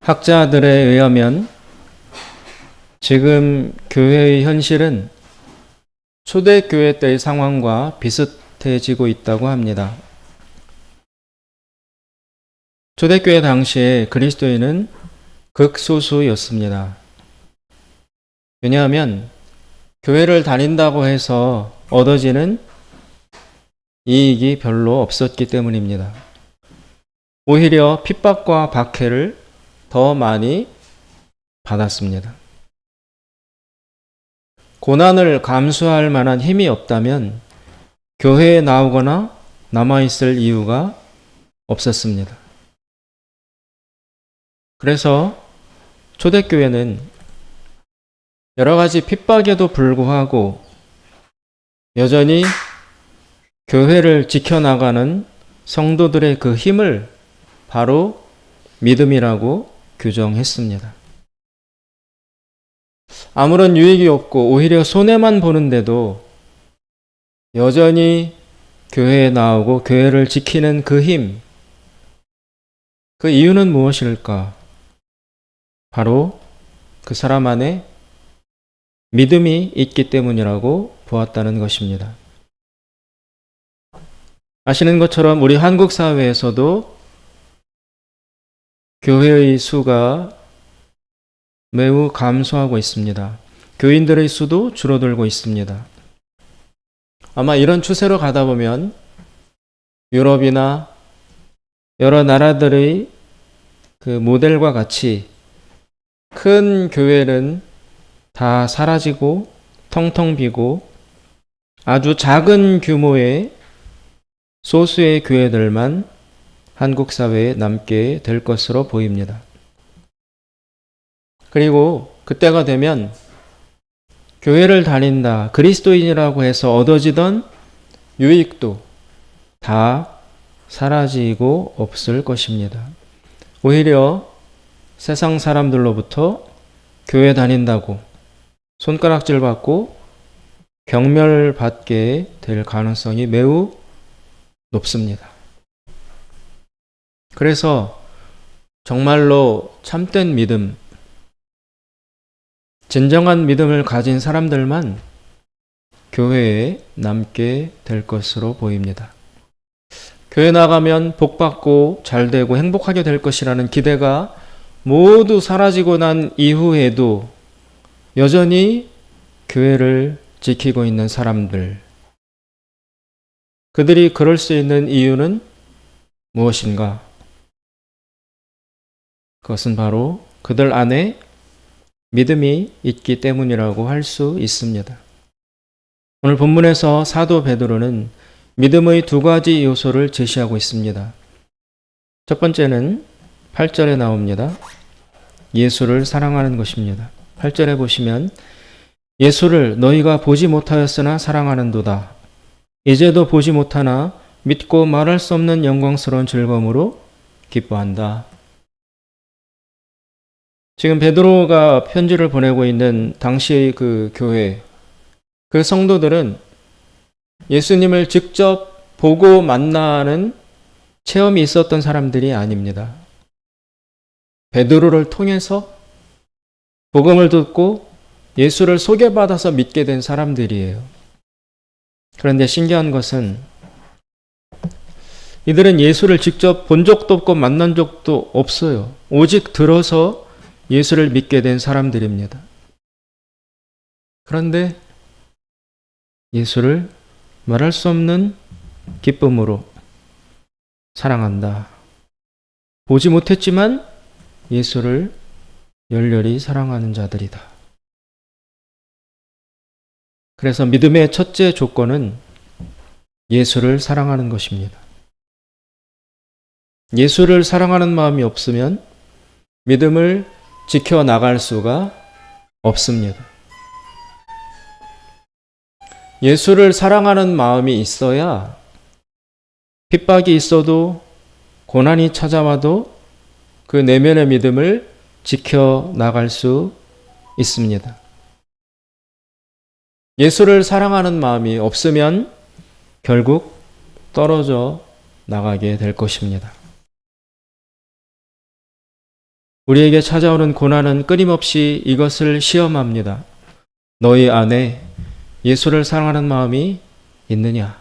학자들에 의하면 지금 교회의 현실은 초대교회 때의 상황과 비슷해지고 있다고 합니다. 초대교회 당시에 그리스도인은 극소수였습니다. 왜냐하면 교회를 다닌다고 해서 얻어지는 이익이 별로 없었기 때문입니다. 오히려 핍박과 박해를 더 많이 받았습니다. 고난을 감수할 만한 힘이 없다면 교회에 나오거나 남아있을 이유가 없었습니다. 그래서 초대교회는 여러 가지 핍박에도 불구하고 여전히 교회를 지켜나가는 성도들의 그 힘을 바로 믿음이라고 규정했습니다. 아무런 유익이 없고 오히려 손해만 보는데도 여전히 교회에 나오고 교회를 지키는 그 힘, 그 이유는 무엇일까? 바로 그 사람 안에 믿음이 있기 때문이라고 보았다는 것입니다. 아시는 것처럼 우리 한국 사회에서도 교회의 수가 매우 감소하고 있습니다. 교인들의 수도 줄어들고 있습니다. 아마 이런 추세로 가다 보면 유럽이나 여러 나라들의 그 모델과 같이 큰 교회는 다 사라지고 텅텅 비고 아주 작은 규모의 소수의 교회들만 한국 사회에 남게 될 것으로 보입니다. 그리고 그때가 되면 교회를 다닌다, 그리스도인이라고 해서 얻어지던 유익도 다 사라지고 없을 것입니다. 오히려 세상 사람들로부터 교회 다닌다고 손가락질 받고 경멸받게 될 가능성이 매우 높습니다. 그래서 정말로 참된 믿음, 진정한 믿음을 가진 사람들만 교회에 남게 될 것으로 보입니다. 교회 나가면 복받고 잘되고 행복하게 될 것이라는 기대가 모두 사라지고 난 이후에도 여전히 교회를 지키고 있는 사람들, 그들이 그럴 수 있는 이유는 무엇인가? 그것은 바로 그들 안에 믿음이 있기 때문이라고 할 수 있습니다. 오늘 본문에서 사도 베드로는 믿음의 두 가지 요소를 제시하고 있습니다. 첫 번째는 8절에 나옵니다. 예수를 사랑하는 것입니다. 8절에 보시면 예수를 너희가 보지 못하였으나 사랑하는도다. 이제도 보지 못하나 믿고 말할 수 없는 영광스러운 즐거움으로 기뻐한다. 지금 베드로가 편지를 보내고 있는 당시의 그 교회, 그 성도들은 예수님을 직접 보고 만나는 체험이 있었던 사람들이 아닙니다. 베드로를 통해서 복음을 듣고 예수를 소개받아서 믿게 된 사람들이에요. 그런데 신기한 것은 이들은 예수를 직접 본 적도 없고 만난 적도 없어요. 오직 들어서 예수를 믿게 된 사람들입니다. 그런데 예수를 말할 수 없는 기쁨으로 사랑한다. 보지 못했지만 예수를 열렬히 사랑하는 자들이다. 그래서 믿음의 첫째 조건은 예수를 사랑하는 것입니다. 예수를 사랑하는 마음이 없으면 믿음을 지켜나갈 수가 없습니다. 예수를 사랑하는 마음이 있어야 핍박이 있어도 고난이 찾아와도 그 내면의 믿음을 지켜나갈 수 있습니다. 예수를 사랑하는 마음이 없으면 결국 떨어져 나가게 될 것입니다. 우리에게 찾아오는 고난은 끊임없이 이것을 시험합니다. 너희 안에 예수를 사랑하는 마음이 있느냐?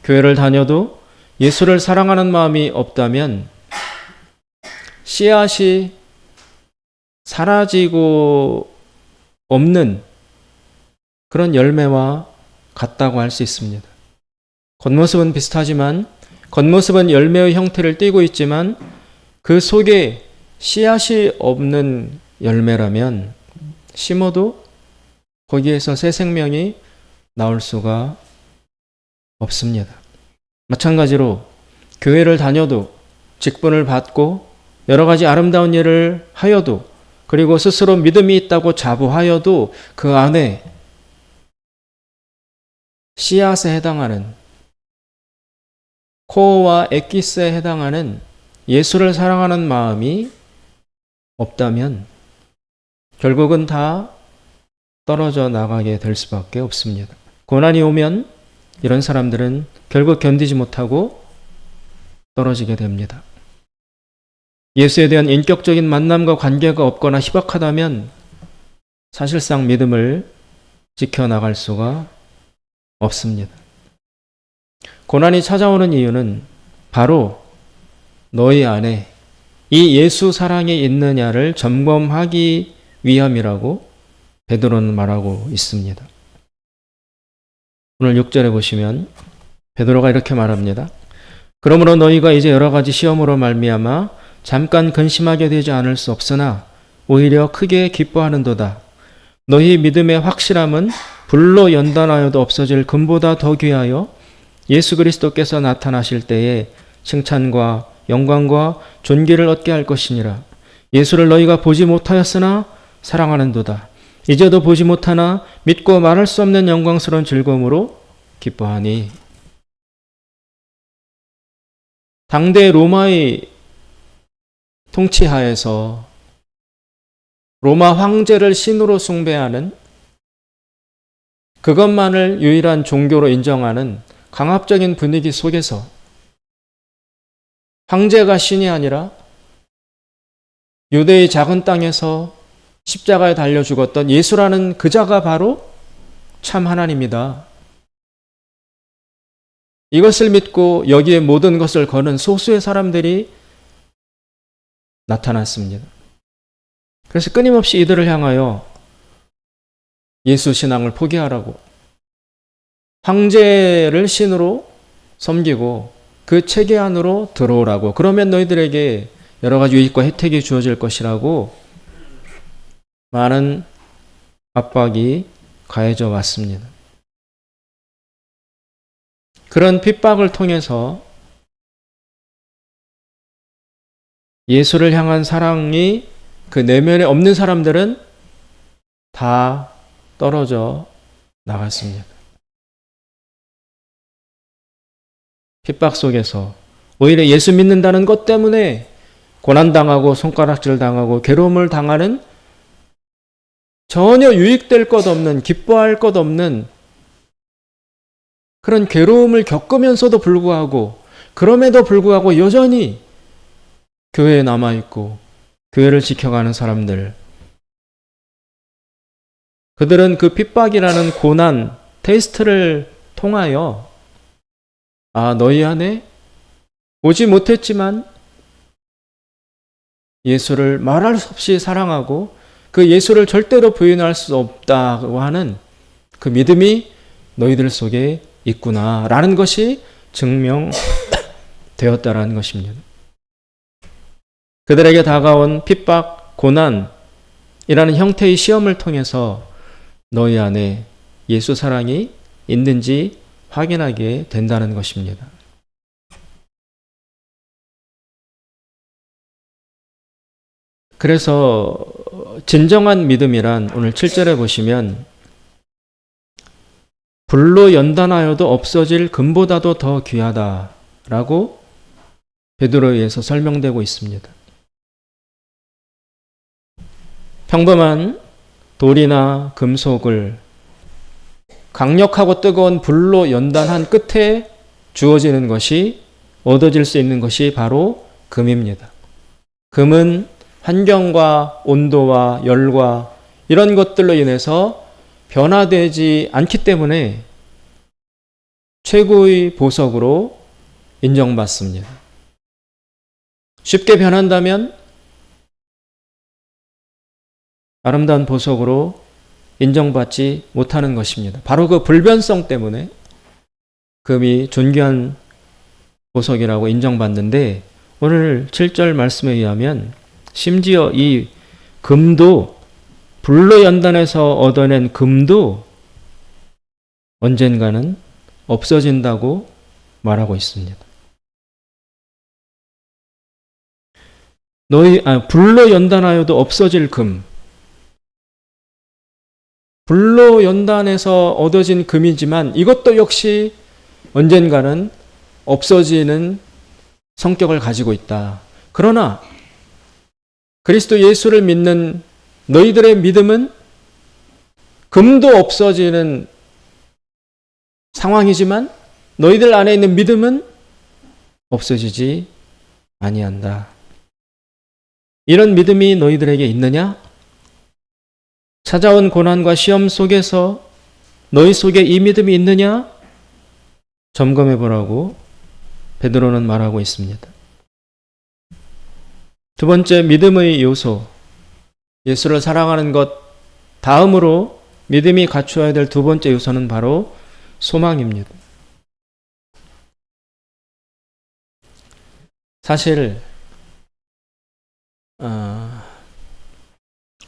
교회를 다녀도 예수를 사랑하는 마음이 없다면 씨앗이 사라지고 없는 그런 열매와 같다고 할 수 있습니다. 겉모습은 비슷하지만, 겉모습은 열매의 형태를 띠고 있지만 그 속에 씨앗이 없는 열매라면 심어도 거기에서 새 생명이 나올 수가 없습니다. 마찬가지로 교회를 다녀도, 직분을 받고 여러 가지 아름다운 일을 하여도, 그리고 스스로 믿음이 있다고 자부하여도 그 안에 씨앗에 해당하는, 코어와 엑기스에 해당하는 예수를 사랑하는 마음이 없다면 결국은 다 떨어져 나가게 될 수밖에 없습니다. 고난이 오면 이런 사람들은 결국 견디지 못하고 떨어지게 됩니다. 예수에 대한 인격적인 만남과 관계가 없거나 희박하다면 사실상 믿음을 지켜나갈 수가 없습니다. 고난이 찾아오는 이유는 바로 너희 안에 이 예수 사랑이 있느냐를 점검하기 위함이라고 베드로는 말하고 있습니다. 오늘 6절에 보시면 베드로가 이렇게 말합니다. 그러므로 너희가 이제 여러 가지 시험으로 말미암아 잠깐 근심하게 되지 않을 수 없으나 오히려 크게 기뻐하는도다. 너희 믿음의 확실함은 불로 연단하여도 없어질 금보다 더 귀하여 예수 그리스도께서 나타나실 때에 칭찬과 영광과 존귀를 얻게 할 것이니라. 예수를 너희가 보지 못하였으나 사랑하는도다. 이제도 보지 못하나 믿고 말할 수 없는 영광스러운 즐거움으로 기뻐하니. 당대 로마의 통치하에서 로마 황제를 신으로 숭배하는, 그것만을 유일한 종교로 인정하는 강압적인 분위기 속에서 황제가 신이 아니라 유대의 작은 땅에서 십자가에 달려 죽었던 예수라는 그자가 바로 참 하나님이다. 이것을 믿고 여기에 모든 것을 거는 소수의 사람들이 나타났습니다. 그래서 끊임없이 이들을 향하여 예수 신앙을 포기하라고, 황제를 신으로 섬기고 그 체계 안으로 들어오라고, 그러면 너희들에게 여러 가지 유익과 혜택이 주어질 것이라고 많은 압박이 가해져 왔습니다. 그런 핍박을 통해서 예수를 향한 사랑이 그 내면에 없는 사람들은 다 떨어져 나갔습니다. 핍박 속에서 오히려 예수 믿는다는 것 때문에 고난당하고 손가락질 당하고 괴로움을 당하는, 전혀 유익될 것 없는, 기뻐할 것 없는 그런 괴로움을 겪으면서도 불구하고, 그럼에도 불구하고 여전히 교회에 남아있고 교회를 지켜가는 사람들, 그들은 그 핍박이라는 고난, 테스트를 통하여 너희 안에 오지 못했지만 예수를 말할 수 없이 사랑하고 그 예수를 절대로 부인할 수 없다고 하는 그 믿음이 너희들 속에 있구나라는 것이 증명되었다라는 것입니다. 그들에게 다가온 핍박, 고난이라는 형태의 시험을 통해서 너희 안에 예수 사랑이 있는지 확인하게 된다는 것입니다. 그래서 진정한 믿음이란 오늘 7절에 보시면 불로 연단하여도 없어질 금보다도 더 귀하다라고 베드로에 의해서 설명되고 있습니다. 평범한 돌이나 금속을 강력하고 뜨거운 불로 연단한 끝에 주어지는 것이, 얻어질 수 있는 것이 바로 금입니다. 금은 환경과 온도와 열과 이런 것들로 인해서 변화되지 않기 때문에 최고의 보석으로 인정받습니다. 쉽게 변한다면 아름다운 보석으로 인정받지 못하는 것입니다. 바로 그 불변성 때문에 금이 존귀한 보석이라고 인정받는데, 오늘 7절 말씀에 의하면 심지어 이 금도, 불로 연단해서 얻어낸 금도 언젠가는 없어진다고 말하고 있습니다. 불로 연단하여도 없어질 금. 불로 연단해서 얻어진 금이지만 이것도 역시 언젠가는 없어지는 성격을 가지고 있다. 그러나 그리스도 예수를 믿는 너희들의 믿음은 금도 없어지는 상황이지만 너희들 안에 있는 믿음은 없어지지 아니한다. 이런 믿음이 너희들에게 있느냐? 찾아온 고난과 시험 속에서 너희 속에 이 믿음이 있느냐? 점검해 보라고 베드로는 말하고 있습니다. 두 번째 믿음의 요소, 예수를 사랑하는 것 다음으로 믿음이 갖추어야 될 두 번째 요소는 바로 소망입니다. 사실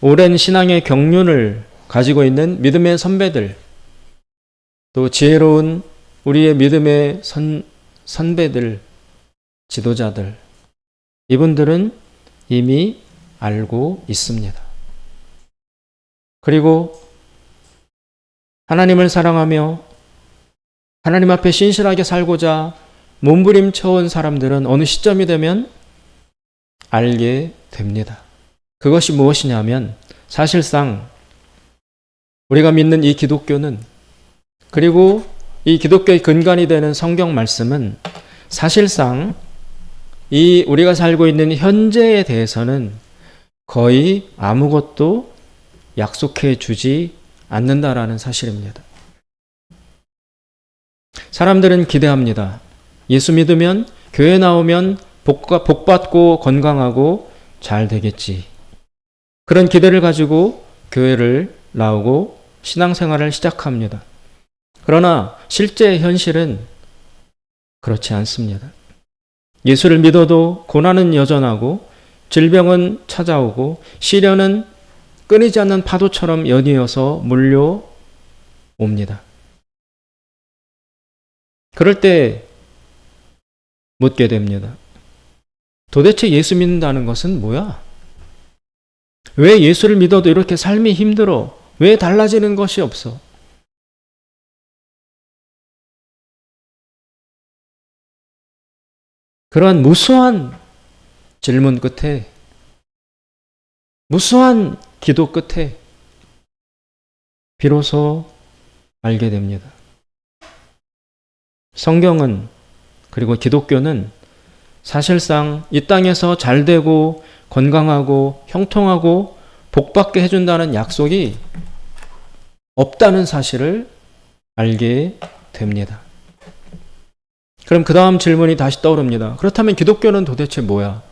오랜 신앙의 경륜을 가지고 있는 믿음의 선배들, 또 지혜로운 우리의 믿음의 선배들, 지도자들, 이분들은 이미 알고 있습니다. 그리고 하나님을 사랑하며 하나님 앞에 신실하게 살고자 몸부림쳐온 사람들은 어느 시점이 되면 알게 됩니다. 그것이 무엇이냐면 사실상 우리가 믿는 이 기독교는, 그리고 이 기독교의 근간이 되는 성경 말씀은 사실상 이 우리가 살고 있는 현재에 대해서는 거의 아무것도 약속해 주지 않는다라는 사실입니다. 사람들은 기대합니다. 예수 믿으면, 교회 나오면 복받고 건강하고 잘 되겠지. 그런 기대를 가지고 교회를 나오고 신앙생활을 시작합니다. 그러나 실제 현실은 그렇지 않습니다. 예수를 믿어도 고난은 여전하고 질병은 찾아오고 시련은 끊이지 않는 파도처럼 연이어서 몰려옵니다. 그럴 때 묻게 됩니다. 도대체 예수 믿는다는 것은 뭐야? 왜 예수를 믿어도 이렇게 삶이 힘들어? 왜 달라지는 것이 없어? 그러한 무수한 질문 끝에, 무수한 기도 끝에 비로소 알게 됩니다. 성경은, 그리고 기독교는 사실상 이 땅에서 잘 되고 건강하고 형통하고 복받게 해준다는 약속이 없다는 사실을 알게 됩니다. 그럼 그 다음 질문이 다시 떠오릅니다. 그렇다면 기독교는 도대체 뭐야?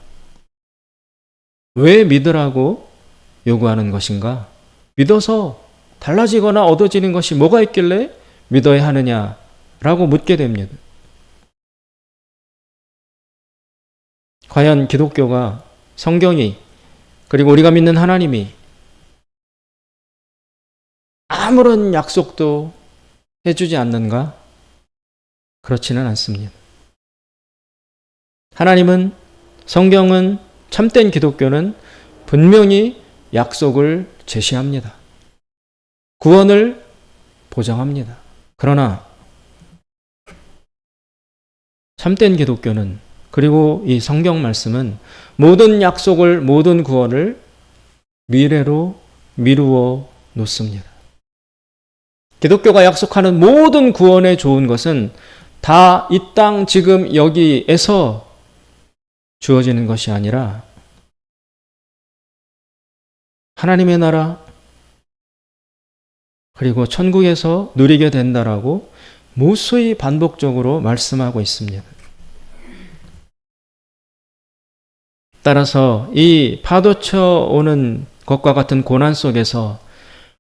왜 믿으라고 요구하는 것인가? 믿어서 달라지거나 얻어지는 것이 뭐가 있길래 믿어야 하느냐라고 묻게 됩니다. 과연 기독교가, 성경이, 그리고 우리가 믿는 하나님이 아무런 약속도 해주지 않는가? 그렇지는 않습니다. 하나님은, 성경은, 참된 기독교는 분명히 약속을 제시합니다. 구원을 보장합니다. 그러나 참된 기독교는, 그리고 이 성경 말씀은 모든 약속을, 모든 구원을 미래로 미루어 놓습니다. 기독교가 약속하는 모든 구원에 좋은 것은 다 이 땅 지금 여기에서 주어지는 것이 아니라 하나님의 나라, 그리고 천국에서 누리게 된다라고 무수히 반복적으로 말씀하고 있습니다. 따라서 이 파도쳐 오는 것과 같은 고난 속에서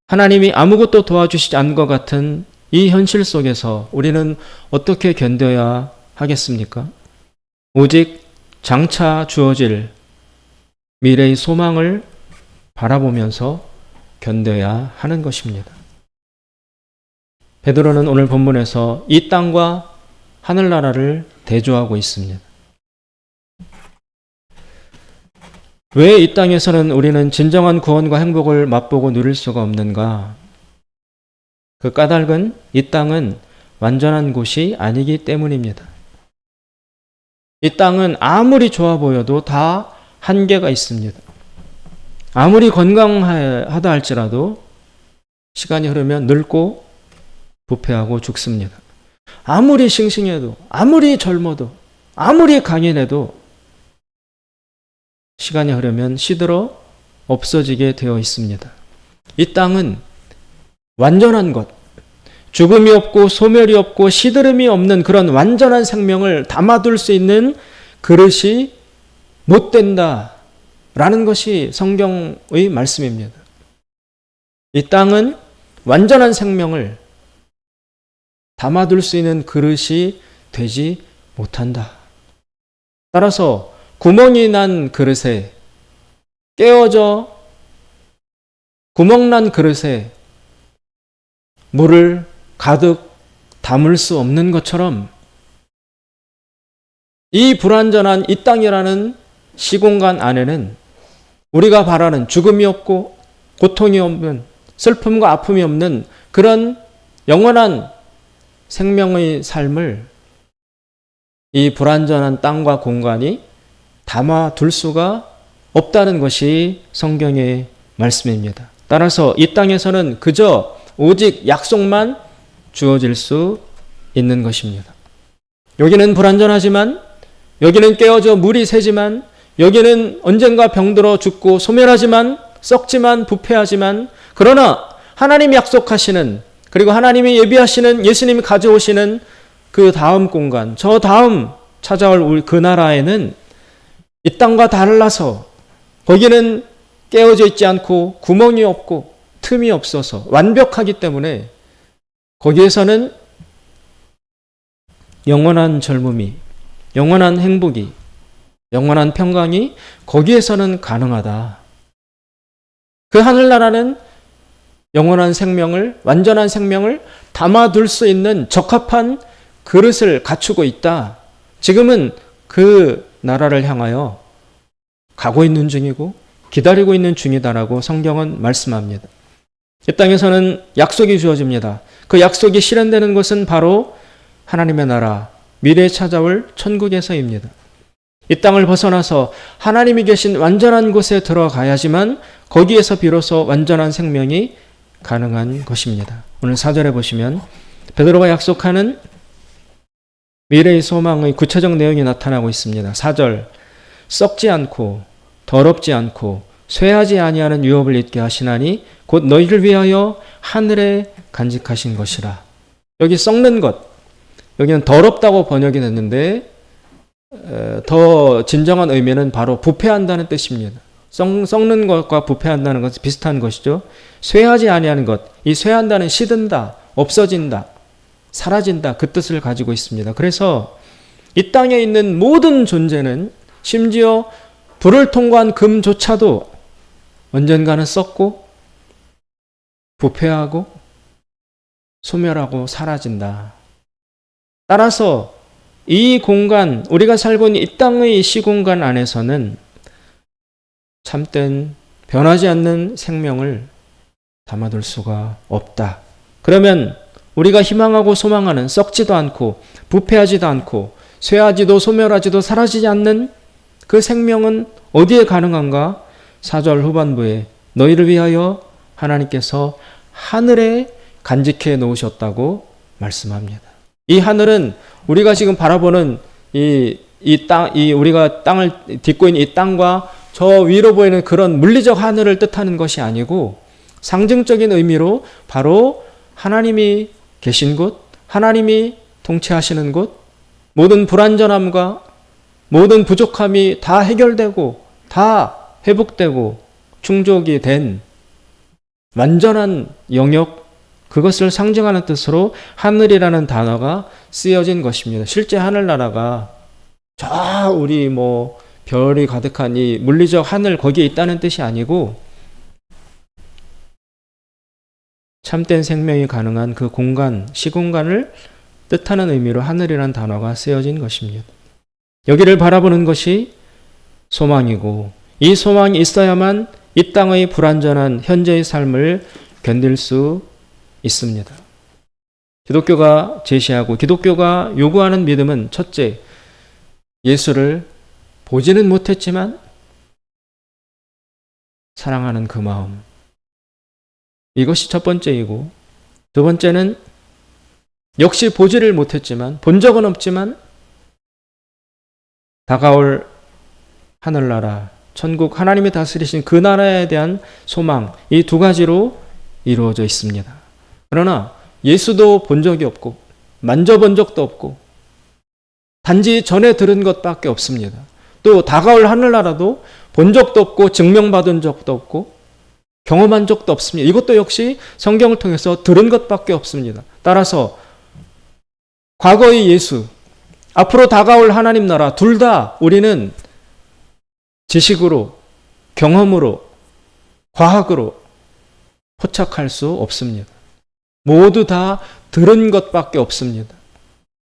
하나님이 아무것도 도와주시지 않은 것 같은 이 현실 속에서 우리는 어떻게 견뎌야 하겠습니까? 오직 장차 주어질 미래의 소망을 바라보면서 견뎌야 하는 것입니다. 베드로는 오늘 본문에서 이 땅과 하늘나라를 대조하고 있습니다. 왜 이 땅에서는 우리는 진정한 구원과 행복을 맛보고 누릴 수가 없는가? 그 까닭은 이 땅은 완전한 곳이 아니기 때문입니다. 이 땅은 아무리 좋아 보여도 다 한계가 있습니다. 아무리 건강하다 할지라도 시간이 흐르면 늙고 부패하고 죽습니다. 아무리 싱싱해도, 아무리 젊어도, 아무리 강인해도 시간이 흐르면 시들어 없어지게 되어 있습니다. 이 땅은 완전한 것, 죽음이 없고 소멸이 없고 시들음이 없는 그런 완전한 생명을 담아둘 수 있는 그릇이 못 된다라는 것이 성경의 말씀입니다. 이 땅은 완전한 생명을 담아둘 수 있는 그릇이 되지 못한다. 따라서 구멍이 난 그릇에, 깨어져 구멍난 그릇에 물을 가득 담을 수 없는 것처럼 이 불완전한 이 땅이라는 시공간 안에는 우리가 바라는 죽음이 없고 고통이 없는, 슬픔과 아픔이 없는 그런 영원한 생명의 삶을 이 불완전한 땅과 공간이 담아둘 수가 없다는 것이 성경의 말씀입니다. 따라서 이 땅에서는 그저 오직 약속만 주어질 수 있는 것입니다. 여기는 불완전하지만, 여기는 깨어져 물이 새지만, 여기는 언젠가 병들어 죽고 소멸하지만, 썩지만, 부패하지만, 그러나 하나님이 약속하시는, 그리고 하나님이 예비하시는, 예수님이 가져오시는 그 다음 공간, 저 다음 찾아올 그 나라에는 이 땅과 달라서 거기는 깨어져 있지 않고 구멍이 없고 틈이 없어서 완벽하기 때문에 거기에서는 영원한 젊음이, 영원한 행복이, 영원한 평강이 거기에서는 가능하다. 그 하늘나라는 영원한 생명을, 완전한 생명을 담아둘 수 있는 적합한 그릇을 갖추고 있다. 지금은 그 나라를 향하여 가고 있는 중이고 기다리고 있는 중이다라고 성경은 말씀합니다. 이 땅에서는 약속이 주어집니다. 그 약속이 실현되는 것은 바로 하나님의 나라, 미래에 찾아올 천국에서입니다. 이 땅을 벗어나서 하나님이 계신 완전한 곳에 들어가야지만 거기에서 비로소 완전한 생명이 가능한 것입니다. 오늘 4절에 보시면 베드로가 약속하는 미래의 소망의 구체적 내용이 나타나고 있습니다. 4절, 썩지 않고 더럽지 않고 쇠하지 아니하는 유업을 잊게 하시나니 곧 너희를 위하여 하늘에 간직하신 것이라. 여기 썩는 것, 여기는 더럽다고 번역이 됐는데 더 진정한 의미는 바로 부패한다는 뜻입니다. 썩는 것과 부패한다는 것은 비슷한 것이죠. 쇠하지 아니하는 것, 이 쇠한다는 시든다, 없어진다, 사라진다, 그 뜻을 가지고 있습니다. 그래서 이 땅에 있는 모든 존재는 심지어 불을 통과한 금조차도 언젠가는 썩고 부패하고 소멸하고 사라진다. 따라서 이 공간, 우리가 살고 있는 이 땅의 시공간 안에서는 참된 변하지 않는 생명을 담아둘 수가 없다. 그러면 우리가 희망하고 소망하는 썩지도 않고 부패하지도 않고 쇠하지도 소멸하지도 사라지지 않는 그 생명은 어디에 가능한가? 4절 후반부에 너희를 위하여 하나님께서 하늘에 간직해 놓으셨다고 말씀합니다. 이 하늘은 우리가 지금 바라보는 이 땅, 우리가 땅을 딛고 있는 이 땅과 저 위로 보이는 그런 물리적 하늘을 뜻하는 것이 아니고 상징적인 의미로 바로 하나님이 계신 곳, 하나님이 통치하시는 곳, 모든 불완전함과 모든 부족함이 다 해결되고 다 회복되고 충족이 된 완전한 영역, 그것을 상징하는 뜻으로 하늘이라는 단어가 쓰여진 것입니다. 실제 하늘나라가 저 우리 별이 가득한 이 물리적 하늘 거기에 있다는 뜻이 아니고 참된 생명이 가능한 그 공간, 시공간을 뜻하는 의미로 하늘이라는 단어가 쓰여진 것입니다. 여기를 바라보는 것이 소망이고 이 소망이 있어야만 이 땅의 불완전한 현재의 삶을 견딜 수 있습니다. 기독교가 제시하고 기독교가 요구하는 믿음은 첫째, 예수를 보지는 못했지만 사랑하는 그 마음. 이것이 첫 번째이고, 두 번째는 역시 보지를 못했지만, 본 적은 없지만 다가올 하늘나라, 천국, 하나님이 다스리신 그 나라에 대한 소망, 이 두 가지로 이루어져 있습니다. 그러나 예수도 본 적이 없고 만져본 적도 없고 단지 전에 들은 것밖에 없습니다. 또 다가올 하늘나라도 본 적도 없고 증명받은 적도 없고 경험한 적도 없습니다. 이것도 역시 성경을 통해서 들은 것밖에 없습니다. 따라서 과거의 예수, 앞으로 다가올 하나님 나라 둘 다 우리는 지식으로, 경험으로, 과학으로 포착할 수 없습니다. 모두 다 들은 것밖에 없습니다.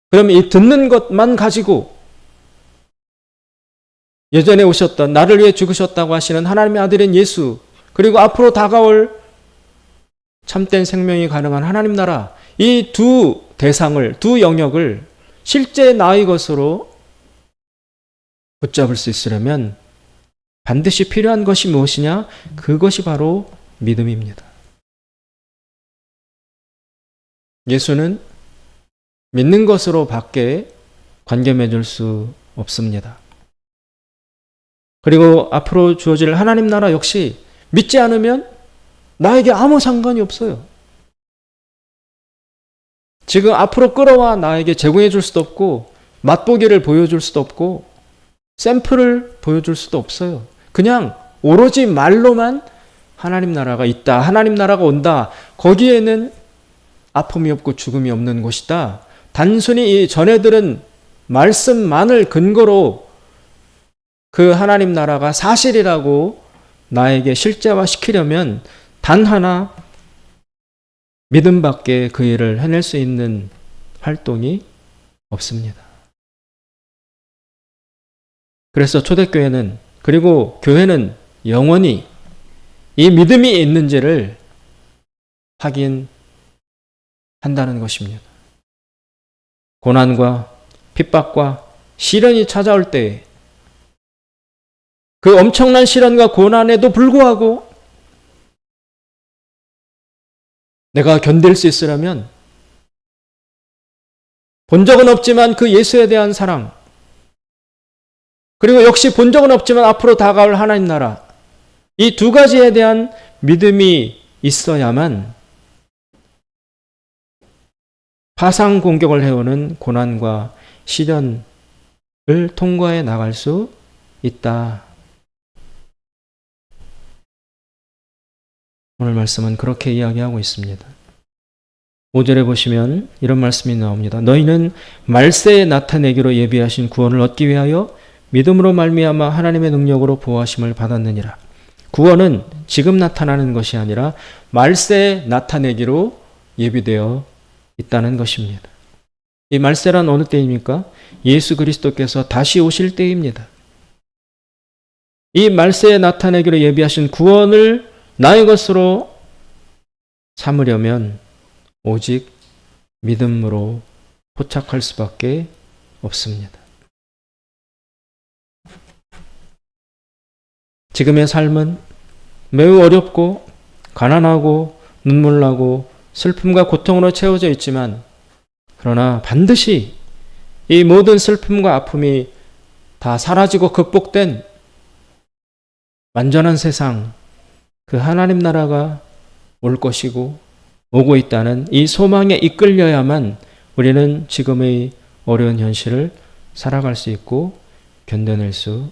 그럼 이 듣는 것만 가지고 예전에 오셨던 나를 위해 죽으셨다고 하시는 하나님의 아들인 예수, 그리고 앞으로 다가올 참된 생명이 가능한 하나님 나라, 이 두 대상을, 두 영역을 실제 나의 것으로 붙잡을 수 있으려면 반드시 필요한 것이 무엇이냐? 그것이 바로 믿음입니다. 예수는 믿는 것으로 밖에 관계 맺을 수 없습니다. 그리고 앞으로 주어질 하나님 나라 역시 믿지 않으면 나에게 아무 상관이 없어요. 지금 앞으로 끌어와 나에게 제공해 줄 수도 없고 맛보기를 보여줄 수도 없고 샘플을 보여줄 수도 없어요. 그냥 오로지 말로만 하나님 나라가 있다, 하나님 나라가 온다, 거기에는 아픔이 없고 죽음이 없는 곳이다. 단순히 이 전에 들은 말씀만을 근거로 그 하나님 나라가 사실이라고 나에게 실제화시키려면 단 하나 믿음밖에 그 일을 해낼 수 있는 활동이 없습니다. 그래서 초대교회는, 그리고 교회는 영원히 이 믿음이 있는지를 확인한다는 것입니다. 고난과 핍박과 시련이 찾아올 때 그 엄청난 시련과 고난에도 불구하고 내가 견딜 수 있으려면 본 적은 없지만 그 예수에 대한 사랑, 그리고 역시 본 적은 없지만 앞으로 다가올 하나님 나라, 이 두 가지에 대한 믿음이 있어야만 파상 공격을 해오는 고난과 시련을 통과해 나갈 수 있다. 오늘 말씀은 그렇게 이야기하고 있습니다. 5절에 보시면 이런 말씀이 나옵니다. 너희는 말세에 나타내기로 예비하신 구원을 얻기 위하여 믿음으로 말미암아 하나님의 능력으로 보호하심을 받았느니라. 구원은 지금 나타나는 것이 아니라 말세에 나타내기로 예비되어 있다는 것입니다. 이 말세란 어느 때입니까? 예수 그리스도께서 다시 오실 때입니다. 이 말세에 나타내기로 예비하신 구원을 나의 것으로 삼으려면 오직 믿음으로 포착할 수밖에 없습니다. 지금의 삶은 매우 어렵고 가난하고 눈물나고 슬픔과 고통으로 채워져 있지만, 그러나 반드시 이 모든 슬픔과 아픔이 다 사라지고 극복된 완전한 세상, 그 하나님 나라가 올 것이고 오고 있다는 이 소망에 이끌려야만 우리는 지금의 어려운 현실을 살아갈 수 있고 견뎌낼 수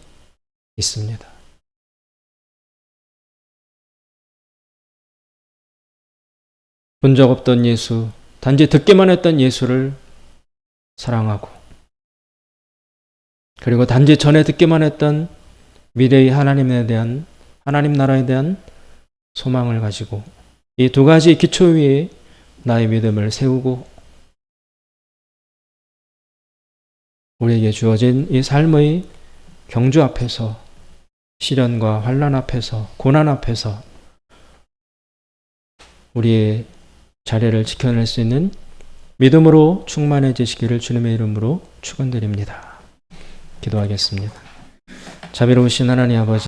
있습니다. 본 적 없던 예수, 단지 듣기만 했던 예수를 사랑하고, 그리고 단지 전에 듣기만 했던 미래의 하나님에 대한, 하나님 나라에 대한 소망을 가지고 이 두 가지 기초 위에 나의 믿음을 세우고 우리에게 주어진 이 삶의 경주 앞에서, 시련과 환난 앞에서, 고난 앞에서 우리의 자리를 지켜낼 수 있는 믿음으로 충만해지시기를 주님의 이름으로 축원드립니다. 기도하겠습니다. 자비로우신 하나님 아버지,